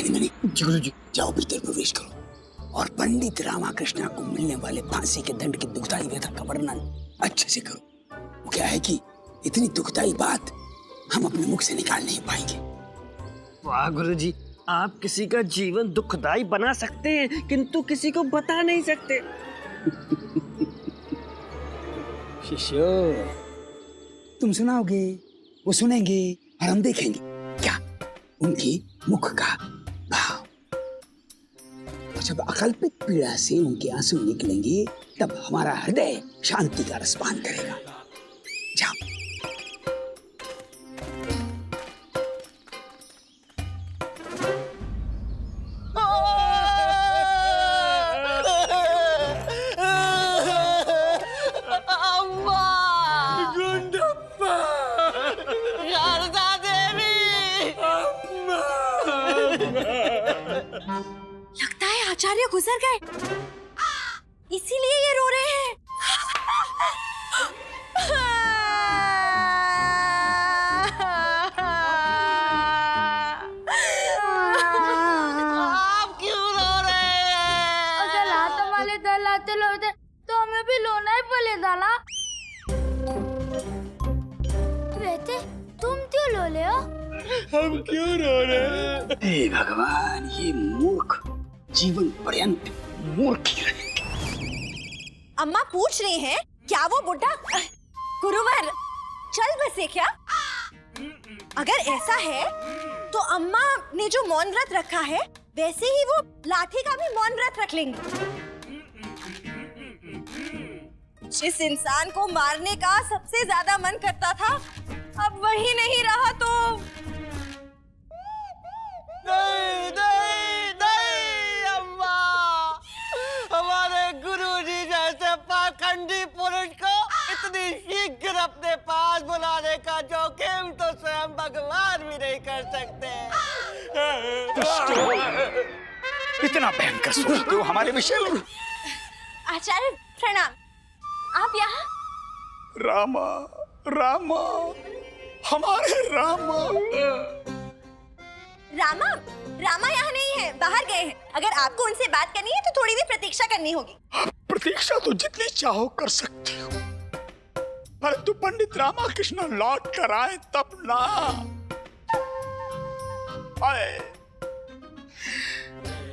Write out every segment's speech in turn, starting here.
धनी जी गुरु जी, जाओ भीतर प्रवेश करो और पंडित रामाकृष्ण को मिलने वाले फांसी के दंड की दुखदाई व्यथा का वर्णन अच्छे से करो। वो क्या है कि इतनी दुखदाई बात हम अपने मुख से निकाल नहीं पाएंगे। वाह गुरुजी, आप किसी का जीवन दुखदाई बना सकते हैं किंतु किसी को बता नहीं सकते। शिष्यो, तुम सुनाओगे, वो सुनेंगे और हम देखेंगे क्या उनकी मुख का भाव। और जब अकल्पित पीड़ा से उनके आंसू निकलेंगे तब हमारा हृदय शांति का रसपान करेगा। जाओ। लगता है आचार्य गुजर गए, इसीलिए ये रो रहे हैं। आप क्यों रो रहे हैं? दलाते वाले दलाते लोटे तो हमें भी रोना ही पड़ेगा ना। वैसे तुम क्यों रो रहे हो? हम क्यों रो रहे हैं? हे भगवान, ये मूर्ख जीवन पर्यंत मूर्ख ही रहेगा। अम्मा पूछ रही हैं, क्या वो बुढ़ा गुरुवर चल बसे क्या? अगर ऐसा है तो अम्मा ने जो मौन व्रत रखा है वैसे ही वो लाठी का भी मौन व्रत रख लेंगी। जिस इंसान को मारने का सबसे ज्यादा मन करता था अब वही नहीं रहा तो नहीं नहीं नहीं अम्मा, हमारे गुरुजी जैसे पाखंडी पुरुष को इतनी शीघ्र अपने पास बुलाने का जोखिम तो स्वयं भगवान भी नहीं कर सकते। इतना भयंकर सोचते हो हमारे विषय में? आचार्य प्रणाम, आप यहाँ? रामा, रामा, हमारे रामा। रामा, रामा यहाँ नहीं है, बाहर गए हैं। अगर आपको उनसे बात करनी है तो थोड़ी भी प्रतीक्षा करनी होगी। प्रतीक्षा तो जितनी चाहो कर सकती हो, परंतु पंडित रामाकृष्ण लौट कर आए तब ना। आए,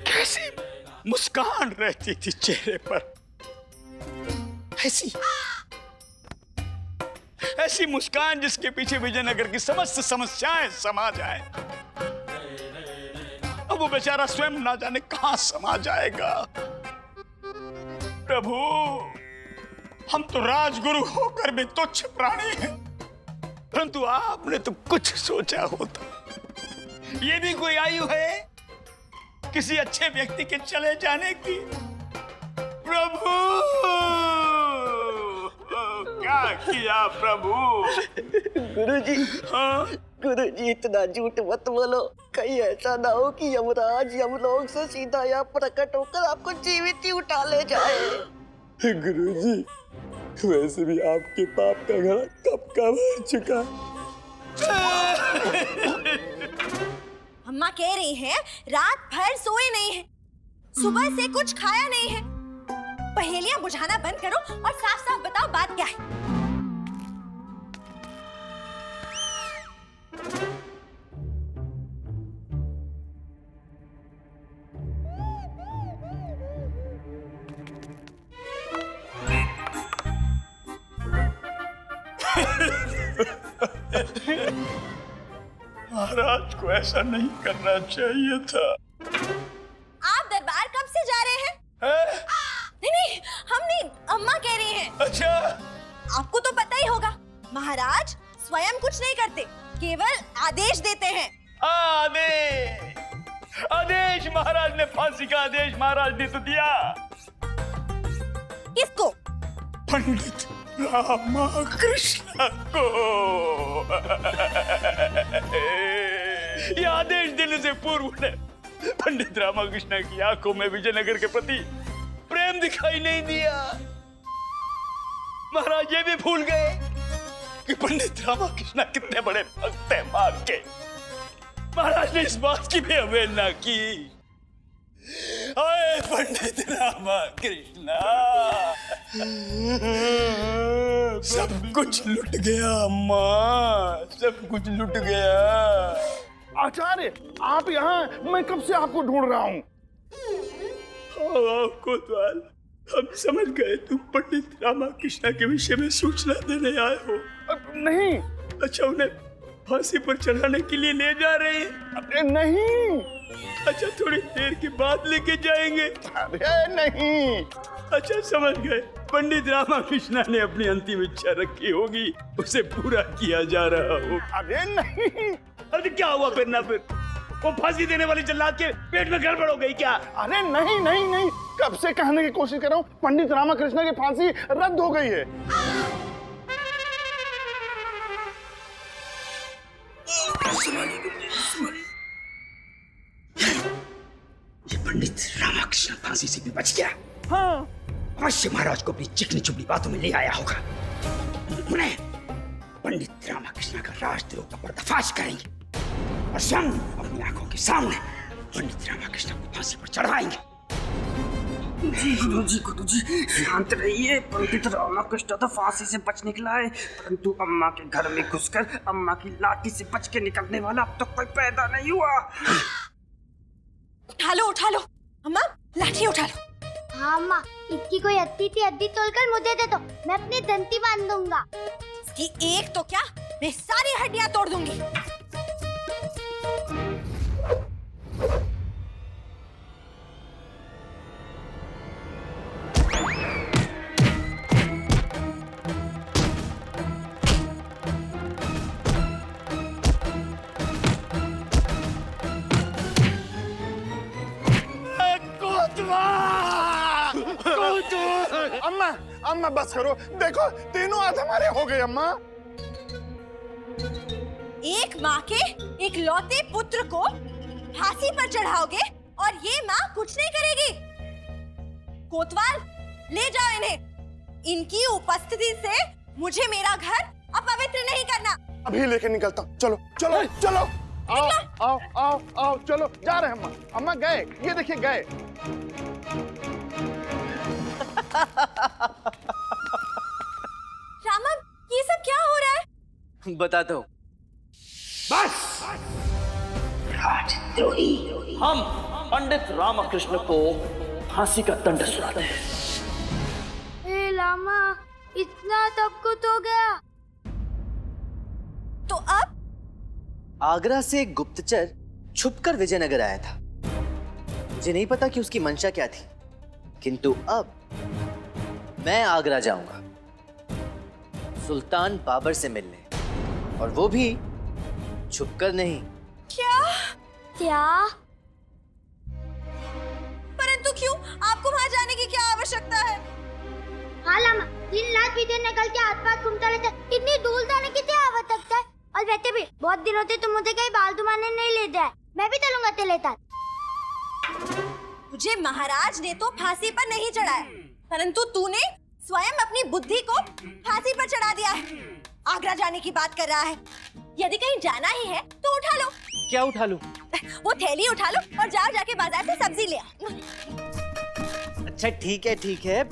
कैसी मुस्कान रहती थी चेहरे पर, ऐसी मुस्कान जिसके पीछे विजयनगर की समस्त समस्याएं समा जाए। अब वो बेचारा स्वयं ना जाने कहां समा जाएगा। प्रभु, हम तो राजगुरु होकर भी तुच्छ प्राणी हैं, परंतु आपने तो कुछ सोचा होता। ये भी कोई आयु है किसी अच्छे व्यक्ति के चले जाने की? प्रभु, क्या किया प्रभु? गुरुजी, हाँ? गुरुजी इतना झूठ मत बोलो, कहीं ऐसा ना हो कि यमराज यमलोक से सीधा यहाँ प्रकट होकर आपको जीवित ही उठा ले जाए। गुरुजी, वैसे भी आपके पाप का घड़ा कब का भर चुका। अम्मा कह रही हैं रात भर सोए नहीं हैं, सुबह से कुछ खाया नहीं है। पहेलियां बुझाना बंद करो और साफ साफ बताओ बात क्या है। महाराज को ऐसा नहीं करना चाहिए था। आप दरबार कब से जा रहे हैं? नहीं नहीं, हम नहीं, अम्मा कह रही हैं। अच्छा, आपको तो पता ही होगा, महाराज स्वयं कुछ नहीं करते, केवल आदेश देते हैं। आदेश, आदेश, महाराज ने फांसी का आदेश महाराज ने तो दिया। किसको? पंडित रामाकृष्ण को। यह आदेश देने से पूर्व ने पंडित रामाकृष्ण की आंखों में विजयनगर के प्रति प्रेम दिखाई नहीं दिया। महाराज ये भी भूल गए कि पंडित रामाकृष्ण कितने बड़े भक्त हैं मां के। महाराज ने इस बात की भी अवहेलना की। हाय पंडित रामा कृष्णा, सब कुछ लुट गया अम्मा, सब कुछ लुट गया। आचार्य आप यहाँ, मैं कब से आपको ढूंढ रहा हूँ। कोतवाल, हम समझ गए तुम पंडित रामाकृष्ण के विषय में सूचना देने आए हो। नहीं। अच्छा, उन्हें फांसी पर चढ़ाने के लिए ले जा रहे हैं? अरे नहीं। अच्छा, थोड़ी देर के बाद लेके जाएंगे? अरे नहीं। अच्छा, समझ गए, पंडित रामाकृष्ण ने अपनी अंतिम इच्छा रखी होगी, उसे पूरा किया जा रहा हो। अरे नहीं। अरे क्या हुआ फिर? ना फिर वो फांसी देने वाली जल्लाद के पेट में गड़बड़ हो गई क्या? अरे नहीं नहीं नहीं, कब से कहने की कोशिश कर रहा हूँ, पंडित रामाकृष्ण की फांसी रद्द हो गई है। ये पंडित रामाकृष्ण फांसी से भी बच गया। हाँ। अवश्य महाराज को अपनी चिकनी चुपड़ी बातों में ले आया होगा। उन्हें पंडित रामाकृष्ण का राजद्रोह का पर्दाफाश करेंगे और स्वयं अपनी आंखों के सामने पंडित रामाकृष्ण को फांसी पर चढ़ाएंगे। गुरुजी शांत रहिए। पंडित रामाकृष्ण तो फांसी से बच निकला है, परंतु अम्मा के घर में घुसकर अम्मा की लाठी से बच के निकलने वाला अब तक कोई पैदा नहीं हुआ। उठा लो अम्मा, लाठी उठा लो। हाँ अम्मा, इसकी कोई हड्डी थी, हड्डी तोड़कर मुझे दे दो, मैं अपनी दंती बांध दूंगा। इसकी एक तो क्या, मैं सारी हड्डियां तोड़ दूंगी। अम्मा अम्मा बस करो, देखो तीनों हाथ हमारे हो गए। अम्मा, एक माँ के एक लौते पुत्र को फांसी पर चढ़ाओगे और ये माँ कुछ नहीं करेगी? कोतवाल, ले जाओ इन्हें। इनकी उपस्थिति से मुझे मेरा घर अपवित्र नहीं करना। अभी लेके निकलता हूँ। चलो चलो चलो, आओ आओ आओ आओ, चलो जा रहे हैं। अम्मा अम्मा गए, ये देखिए गए। रामम, ये सब क्या हो रहा है? बताता हूँ। बस राजद्रोही, हम पंडित रामाकृष्ण को फांसी का दंड सुनाते हैं। ए लामा, इतना सब कुछ हो गया। तो अब आगरा से एक गुप्तचर छुपकर विजयनगर आया था। मुझे नहीं पता कि उसकी मंशा क्या थी, किंतु अब मैं आगरा जाऊंगा सुल्तान बाबर से मिलने, और वो भी छुपकर नहीं। क्या? परंतु क्यों? आपको वहां जाने की क्या आवश्यकता है? हाँ लामा, दिन रात विजयनगर के आसपास घूमता रहता है, इतनी दूर जाने की क्या आवश्यकता है? और वैसे भी बहुत दिनों से तुम मुझे कहीं बाल दुमाने नहीं ले जाए, मैं भी चलूंगा तेरे साथ। तुझे महाराज ने तो फांसी पर नहीं चढ़ाया, परंतु तूने स्वयं अपनी बुद्धि को फांसी पर चढ़ा दिया है। आगरा जाने की बात कर रहा है। यदि कहीं जाना ही है तो उठा लो। क्या उठा लूं? वो थैली उठा लो और जाओ जाके बाजार से सब्जी ले आओ। अच्छा ठीक है,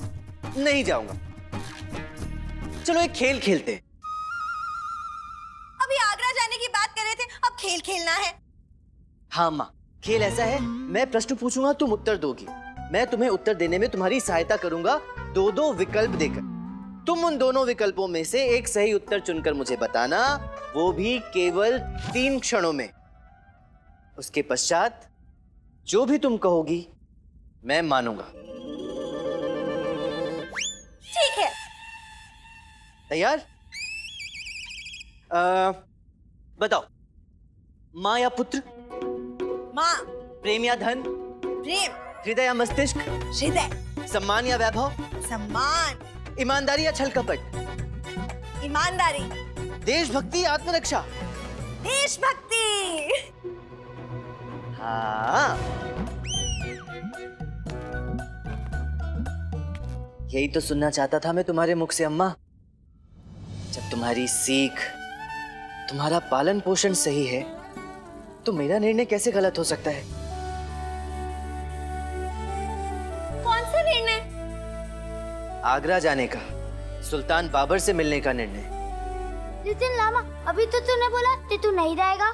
नहीं जाऊंगा। चलो एक खेल खेलते हैं। अभी आगरा जाने की बात कर रहे थे, अब खेल खेलना है। हाँ माँ, खेल ऐसा है, मैं प्रश्न पूछूंगा, तुम उत्तर दोगी। मैं तुम्हें उत्तर देने में तुम्हारी सहायता करूंगा, दो विकल्प देकर। तुम उन दोनों विकल्पों में से एक सही उत्तर चुनकर मुझे बताना, वो भी केवल 3 क्षणों में। उसके पश्चात जो भी तुम कहोगी मैं मानूंगा। ठीक है। तैयार? बताओ, माँ या पुत्र? माँ। प्रेम या धन? प्रेम। हृदय या मस्तिष्क? हृदय। सम्मान या वैभव? सम्मान। ईमानदारी या छल कपट? ईमानदारी। देशभक्ति या आत्मरक्षा? देशभक्ति। हाँ, यही तो सुनना चाहता था मैं तुम्हारे मुख से अम्मा। जब तुम्हारी सीख, तुम्हारा पालन पोषण सही है, तो मेरा निर्णय कैसे गलत हो सकता है? कौन सा निर्णय? आगरा जाने का, सुल्तान बाबर से मिलने का निर्णय। लेकिन लामा, अभी तो तूने बोला कि तू नहीं जाएगा।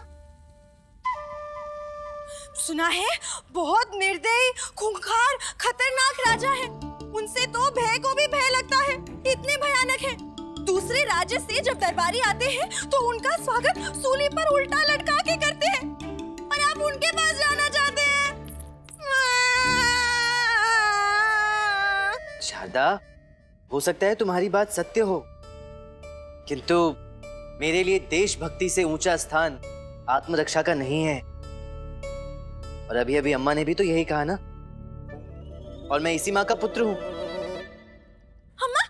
सुना है बहुत निर्दयी, खूंखार, खतरनाक राजा है। उनसे तो भय को भी भय लगता है, इतने भयानक है। दूसरे राज्य से जब दरबारी आते हैं तो उनका स्वागत सूली पर उल्टा लटका के करते हैं, और आप उनके पास जाना चाहते हैं। शारदा, हो सकता है तुम्हारी बात सत्य हो, किंतु मेरे लिए देशभक्ति से ऊंचा स्थान आत्मरक्षा का नहीं है। और अभी अभी अम्मा ने भी तो यही कहा ना, और मैं इसी माँ का पुत्र हूँ। अम्मा,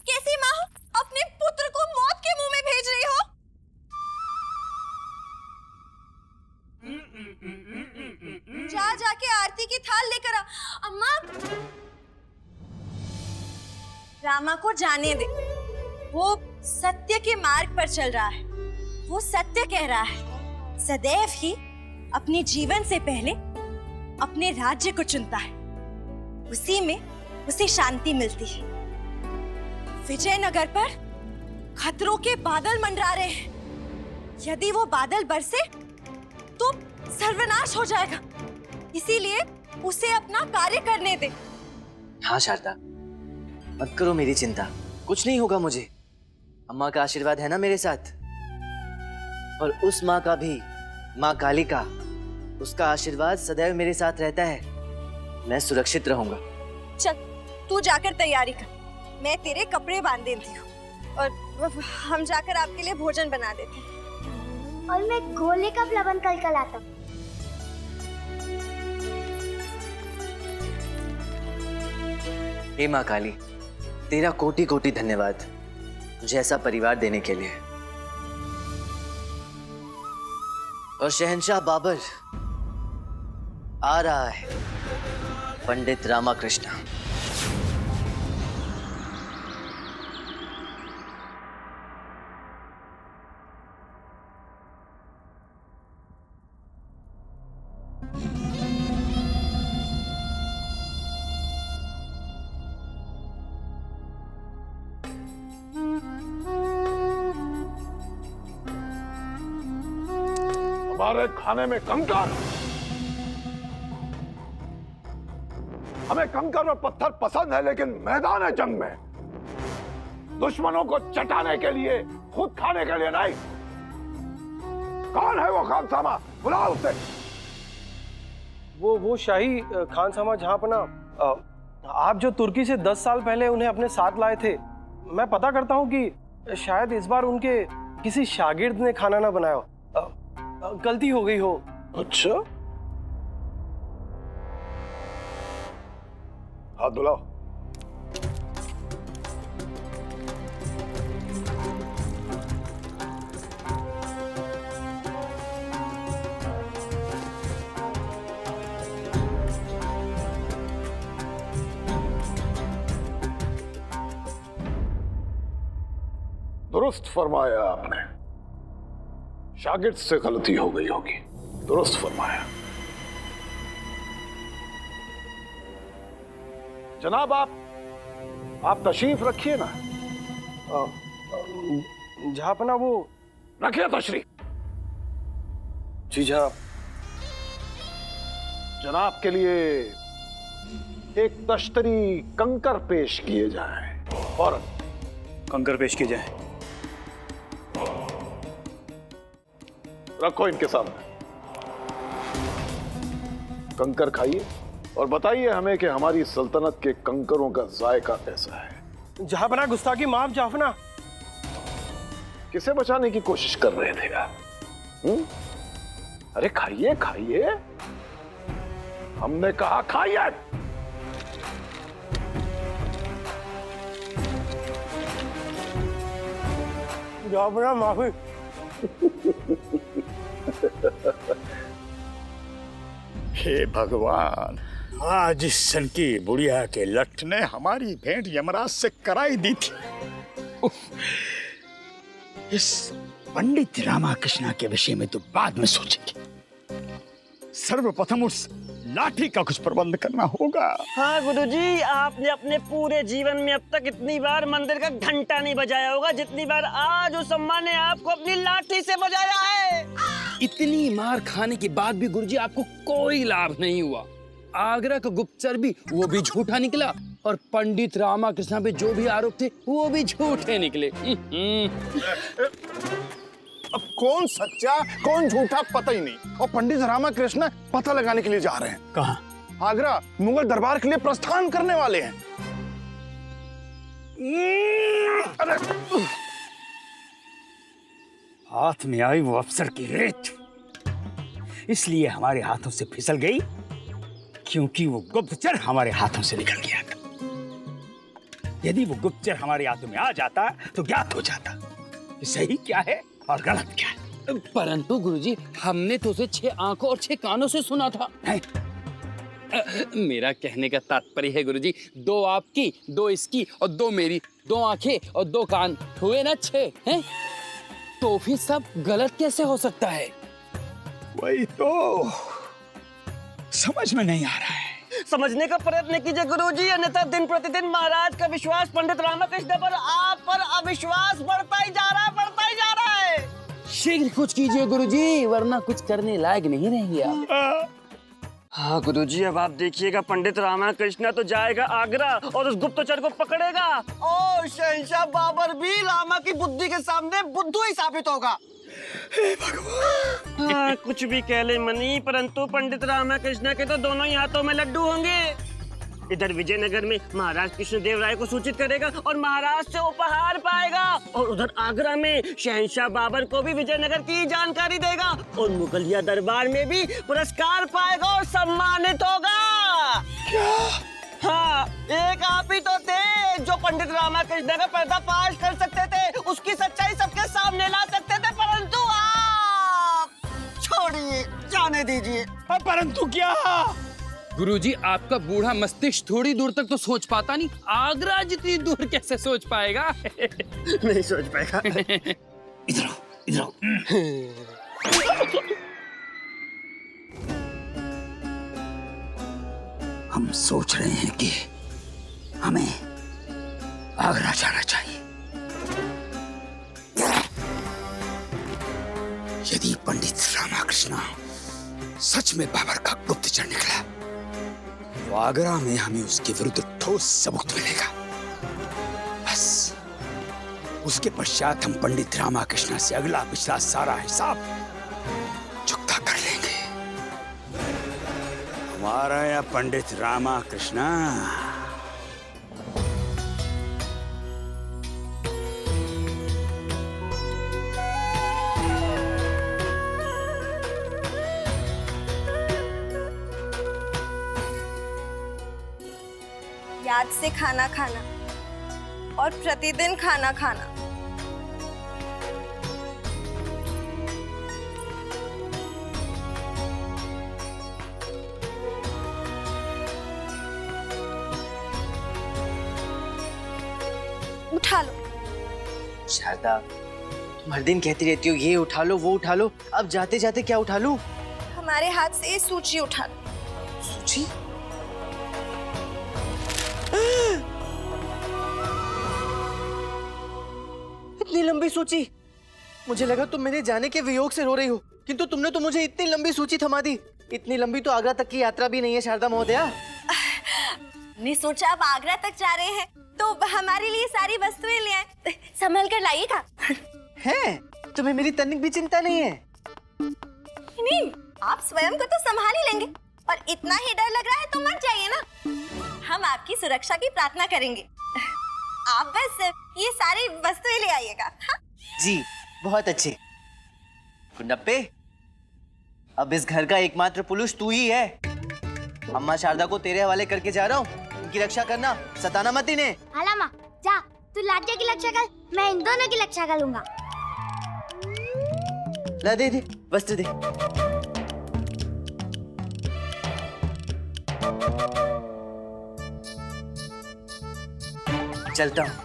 कैसी माँ हो? अपने पुत्र को मौत के मुंह में भेज रही हो? जा जाके आरती की थाल लेकर आ। अम्मा, रामा को जाने दे, वो सत्य के मार्ग पर चल रहा है। वो सत्य कह रहा है, सदैव ही अपने जीवन से पहले अपने राज्य को चुनता है, उसी में उसे शांति मिलती है। विजयनगर पर खतरों के बादल मंडरा रहे हैं। यदि वो बादल बरसे तो सर्वनाश हो जाएगा, इसीलिए उसे अपना कार्य करने दे। हाँ शारदा, मत करो मेरी चिंता, कुछ नहीं होगा मुझे। अम्मा का आशीर्वाद है ना मेरे साथ, और उस माँ का भी, माँ काली का, उसका आशीर्वाद सदैव मेरे साथ रहता है। मैं सुरक्षित रहूंगा। चल, तू जाकर तैयारी कर, मैं तेरे कपड़े बांध देती हूँ, और हम जाकर आपके लिए भोजन बना देते हैं। और मैं गोले का प्लवन कल आता हूँ। हे माँ काली, तेरा कोटि कोटि धन्यवाद मुझे ऐसा परिवार देने के लिए। और शहंशाह बाबर आ रहा है, पंडित रामाकृष्ण। हमारे खाने में कंकर, हमें कंकर और पत्थर पसंद है, लेकिन मैदान जंग में दुश्मनों को चटाने के लिए, खुद खाने के लिए नहीं। कौन है वो खानसामा? बुलाओ उसे। वो शाही खानसामा जहांपना, आप जो तुर्की से 10 साल पहले उन्हें अपने साथ लाए थे। मैं पता करता हूँ कि शायद इस बार उनके किसी शागिर्द ने खाना ना बनाया हो, गलती हो गई हो। अच्छा, हाथ धुलाओ। दुरुस्त फरमाया आपने, शागिर्द से गलती हो गई होगी। दुरुस्त फरमाया। जनाब, आप तशरीफ रखिए ना। जहांपना वो रखिए तशरीफ। जी जनाब। जनाब के लिए एक तश्तरी कंकर पेश किए जाएं। फौरन कंकर पेश किए जाए। रखो इनके सामने। कंकर खाइए और बताइए हमें कि हमारी सल्तनत के कंकरों का जायका कैसा है। जहांपना, गुस्ताखी माफ जहांपना। किसे बचाने की कोशिश कर रहे थे आप? अरे खाइए खाइए, हमने कहा खाइए। जहांपना माफी। हे भगवान, आज इस सन की बुढ़िया के लठ ने हमारी भेंट यमराज से कराई दी थी। इस पंडित रामाकृष्ण के विषय में तो बाद में सोचेंगे, सर्वप्रथम उस लाठी का कुछ प्रबंध करना होगा। हाँ गुरुजी, आपने अपने पूरे जीवन में अब तक इतनी बार मंदिर का घंटा नहीं बजाया होगा जितनी बार आज उस अम्मा ने आपको अपनी लाठी से बजाया है। इतनी मार खाने के बाद भी गुरुजी आपको कोई लाभ नहीं हुआ। आगरा का गुप्तचर भी वो भी झूठा निकला और पंडित रामाकृष्ण पे जो भी आरोप थे वो भी झूठे निकले। अब कौन सच्चा कौन झूठा पता ही नहीं, और पंडित रामाकृष्ण पता लगाने के लिए जा रहे हैं। कहाँ? आगरा मुगल दरबार के लिए प्रस्थान करने वाले हैं। अरे हाथ में आई वो अफसर की रेत इसलिए हमारे हाथों से फिसल गई क्योंकि वो गुप्तचर हमारे हाथों से निकल गया था। यदि वो गुप्तचर हमारे हाथों में आ जाता तो ज्ञात हो जाता कि सही क्या है और गलत क्या है। परंतु गुरुजी, हमने तो उसे 6 आंखों और 6 कानों से सुना था। मेरा कहने का तात्पर्य है गुरुजी, 2 आपकी, 2 इसकी और 2 मेरी, 2 आंखें और 2 कान हुए ना 6 हैं? तो फिर सब गलत कैसे हो सकता है? वही तो समझ में नहीं आ रहा है। समझने का प्रयत्न कीजिए गुरुजी, अन्यथा दिन प्रतिदिन महाराज का विश्वास पंडित रामाकृष्ण पर, आप पर अविश्वास बढ़ता ही जा रहा है, बढ़ता ही जा रहा है। शीघ्र कुछ कीजिए गुरुजी, वरना कुछ करने लायक नहीं रहेंगे आप। हाँ गुरुजी, अब आप देखिएगा पंडित रामाकृष्ण तो जाएगा आगरा और उस गुप्तचर को पकड़ेगा और शहंशाह बाबर भी रामा की बुद्धि के सामने बुद्धू ही साबित होगा। हाँ, कुछ भी कह ले मनी, परंतु पंडित रामाकृष्ण के तो दोनों ही हाथों में लड्डू होंगे। इधर विजयनगर में महाराज कृष्णदेव राय को सूचित करेगा और महाराज से उपहार पाएगा, और उधर आगरा में शहंशाह बाबर को भी विजयनगर की जानकारी देगा और मुगलिया दरबार में भी पुरस्कार पाएगा और सम्मानित होगा। क्या? हाँ, एक आप ही तो थे जो पंडित रामाकृष्ण का पर्दाफाश कर सकते थे, उसकी सच्चाई सबके सामने ला सकते थे, परंतु आप छोड़िए, जाने दीजिए। परंतु क्या? गुरुजी, आपका बूढ़ा मस्तिष्क थोड़ी दूर तक तो सोच पाता नहीं, आगरा जितनी दूर कैसे सोच पाएगा? नहीं सोच पाएगा। इधर आओ, इधर आओ। हम सोच रहे हैं कि हमें आगरा जाना चाहिए। यदि पंडित रामाकृष्ण सच में बाबर का गुप्तचर निकला तो आगरा में हमें उसके विरुद्ध ठोस सबूत मिलेगा। बस उसके पश्चात हम पंडित रामाकृष्ण से अगला पिछला सारा हिसाब चुकता कर लेंगे। हमारा या पंडित रामाकृष्ण? याद से खाना खाना और प्रतिदिन खाना खाना। उठा लो। शारदा, तुम हर दिन कहती रहती हो ये उठा लो वो उठा लो, अब जाते जाते क्या उठा लूं? हमारे हाथ से ये सूची उठा लो। सूची? इतनी लंबी सूची? मुझे लगा तुम मेरे जाने के वियोग से रो रही हो, किंतु तुमने तो मुझे इतनी लंबी सूची थमा दी। इतनी लंबी तो आगरा तक की यात्रा भी नहीं है शारदा महोदया। ने सोचा अब आगरा तक जा रहे हैं तो हमारे लिए सारी वस्तुएं ले आए, संभल कर लाइएगा। है? तुम्हें मेरी तनिक भी चिंता नहीं है? नहीं, आप स्वयं को तो संभाल ही लेंगे, और इतना ही डर लग रहा है तो मत जाइए ना। हम आपकी सुरक्षा की प्रार्थना करेंगे। आप बस ये सारी वस्तुएं ले आइएगा। हाँ? जी, बहुत अच्छे। गुंडप्पे, अब इस घर का एकमात्र पुरुष तू ही है। अम्मा शारदा को तेरे हवाले करके जा रहा हूँ, उनकी रक्षा करना, सताना मत इन्हें। हाला माँ, जा, तू लाड्या की रक्षा कर, मैं इन दोनों की रक्षा करूंगा। ला दे दे, वस्त्र दे। चलता हूँ।